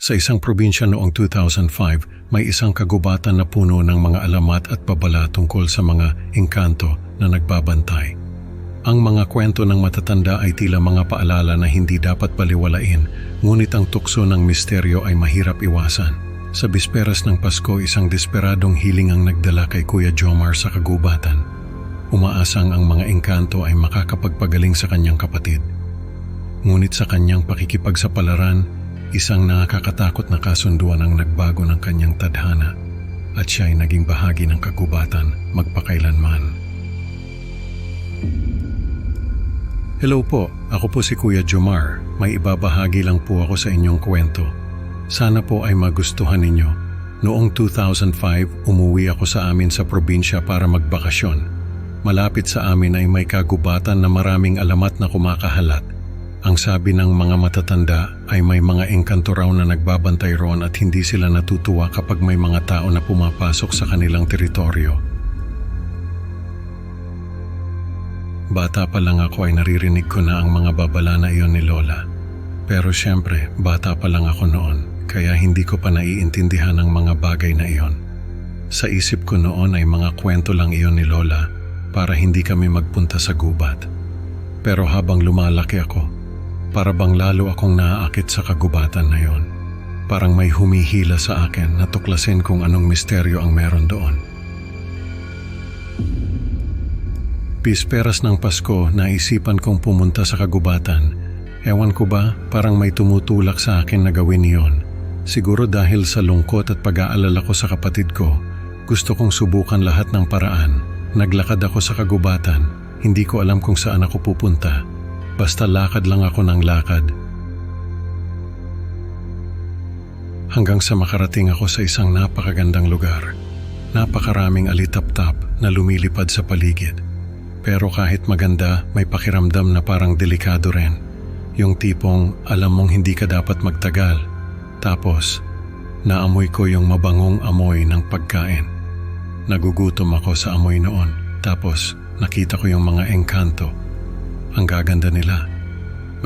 Sa isang probinsya noong 2005, may isang kagubatan na puno ng mga alamat at babala tungkol sa mga engkanto na nagbabantay. Ang mga kwento ng matatanda ay tila mga paalala na hindi dapat baliwalain, ngunit ang tukso ng misteryo ay mahirap iwasan. Sa bisperas ng Pasko, isang desperadong hiling ang nagdala kay Kuya Jomar sa kagubatan. Umaasang ang mga engkanto ay makakapagpagaling sa kanyang kapatid. Ngunit sa kanyang pakikipagsapalaran, isang nakakatakot na kasunduan ang nagbago ng kanyang tadhana at siya ay naging bahagi ng kagubatan magpakailanman. Hello po, ako po si Kuya Jomar. May ibabahagi lang po ako sa inyong kwento. Sana po ay magustuhan ninyo. Noong 2005, umuwi ako sa amin sa probinsya para magbakasyon. Malapit sa amin ay may kagubatan na maraming alamat na kumakahalat. Ang sabi ng mga matatanda ay may mga engkanto raw na nagbabantay roon at hindi sila natutuwa kapag may mga tao na pumapasok sa kanilang teritoryo. Bata pa lang ako ay naririnig ko na ang mga babala na iyon ni Lola. Pero siyempre, bata pa lang ako noon, kaya hindi ko pa naiintindihan ang mga bagay na iyon. Sa isip ko noon ay mga kwento lang iyon ni Lola para hindi kami magpunta sa gubat. Pero habang lumalaki ako, para bang lalo akong naaakit sa kagubatan na yon. Parang may humihila sa akin na tuklasin kung anong misteryo ang meron doon. Bisperas ng Pasko, naisipan kong pumunta sa kagubatan. Ewan ko ba, parang may tumutulak sa akin na gawin iyon. Siguro dahil sa lungkot at pag-aalala ko sa kapatid ko, gusto kong subukan lahat ng paraan. Naglakad ako sa kagubatan. Hindi ko alam kung saan ako pupunta. Basta lakad lang ako ng lakad. Hanggang sa makarating ako sa isang napakagandang lugar. Napakaraming alitap-tap na lumilipad sa paligid. Pero kahit maganda, may pakiramdam na parang delikado rin. Yung tipong alam mong hindi ka dapat magtagal. Tapos, naamoy ko yung mabangong amoy ng pagkain. Nagugutom ako sa amoy noon. Tapos, nakita ko yung mga engkanto. Ang gaganda nila.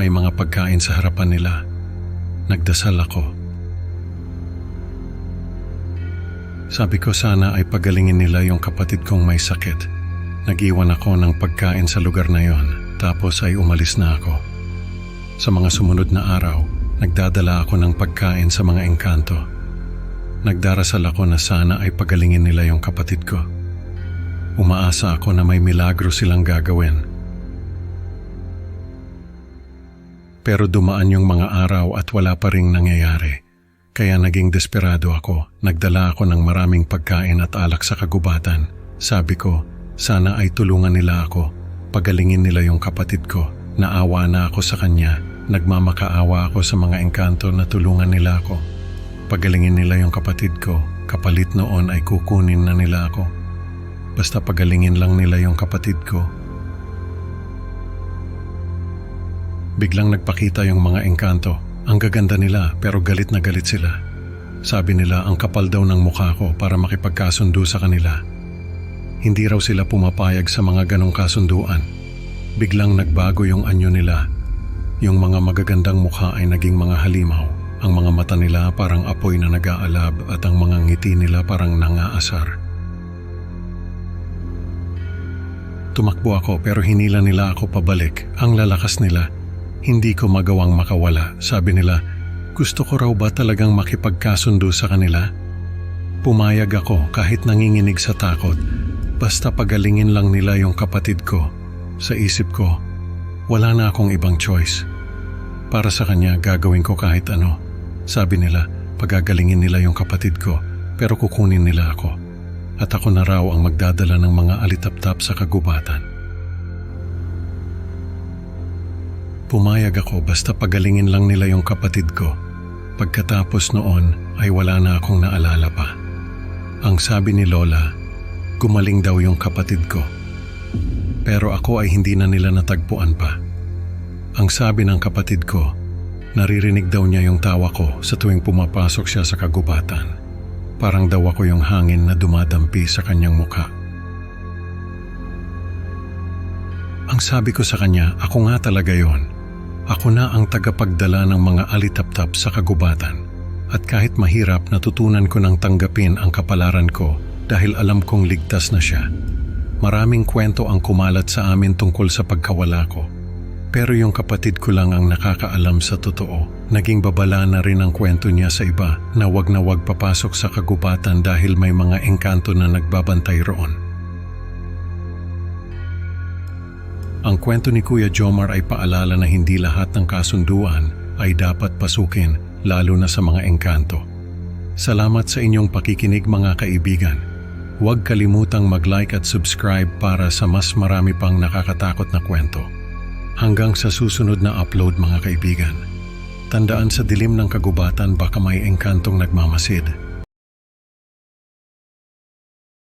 May mga pagkain sa harapan nila. Nagdasal ako. Sabi ko sana ay pagalingin nila yung kapatid kong may sakit. Nag-iwan ako ng pagkain sa lugar na yon, tapos ay umalis na ako. Sa mga sumunod na araw, nagdadala ako ng pagkain sa mga engkanto. Nagdarasal ako na sana ay pagalingin nila yung kapatid ko. Umaasa ako na may milagro silang gagawin. Pero dumaan yung mga araw at wala pa ring nangyayari. Kaya naging desperado ako. Nagdala ako ng maraming pagkain at alak sa kagubatan. Sabi ko, sana ay tulungan nila ako. Pagalingin nila yung kapatid ko. Naawa na ako sa kanya. Nagmamakaawa ako sa mga engkanto na tulungan nila ako. Pagalingin nila yung kapatid ko. Kapalit noon ay kukunin na nila ako. Basta pagalingin lang nila yung kapatid ko. Biglang nagpakita yung mga engkanto. Ang gaganda nila pero galit na galit sila. Sabi nila ang kapal daw ng mukha ko para makipagkasundo sa kanila. Hindi raw sila pumapayag sa mga ganong kasunduan. Biglang nagbago yung anyo nila. Yung mga magagandang mukha ay naging mga halimaw. Ang mga mata nila parang apoy na nag-aalab at ang mga ngiti nila parang nangaasar. Tumakbo ako pero hinila nila ako pabalik. Ang lalakas nila. Hindi ko magawang makawala. Sabi nila, gusto ko raw ba talagang makipagkasundo sa kanila? Pumayag ako kahit nanginginig sa takot. Basta pagalingin lang nila yung kapatid ko. Sa isip ko, wala na akong ibang choice. Para sa kanya, gagawin ko kahit ano. Sabi nila, pagagalingin nila yung kapatid ko, pero kukunin nila ako. At ako na raw ang magdadala ng mga alitap-tap sa kagubatan. Pumayag ako basta pagalingin lang nila yung kapatid ko. Pagkatapos noon ay wala na akong naalala pa. Ang sabi ni Lola, gumaling daw yung kapatid ko. Pero ako ay hindi na nila natagpuan pa. Ang sabi ng kapatid ko, naririnig daw niya yung tawa ko sa tuwing pumapasok siya sa kagubatan. Parang daw ako yung hangin na dumadampi sa kanyang mukha. Ang sabi ko sa kanya, ako nga talaga yon. Ako na ang tagapagdala ng mga alitap-tap sa kagubatan. At kahit mahirap, natutunan ko ng tanggapin ang kapalaran ko dahil alam kong ligtas na siya. Maraming kwento ang kumalat sa amin tungkol sa pagkawala ko. Pero yung kapatid ko lang ang nakakaalam sa totoo. Naging babala na rin ang kwento niya sa iba na wag papasok sa kagubatan dahil may mga engkanto na nagbabantay roon. Ang kwento ni Kuya Jomar ay paalala na hindi lahat ng kasunduan ay dapat pasukin, lalo na sa mga engkanto. Salamat sa inyong pakikinig mga kaibigan. Huwag kalimutang mag-like at subscribe para sa mas marami pang nakakatakot na kwento. Hanggang sa susunod na upload mga kaibigan. Tandaan, sa dilim ng kagubatan baka may engkantong nagmamasid.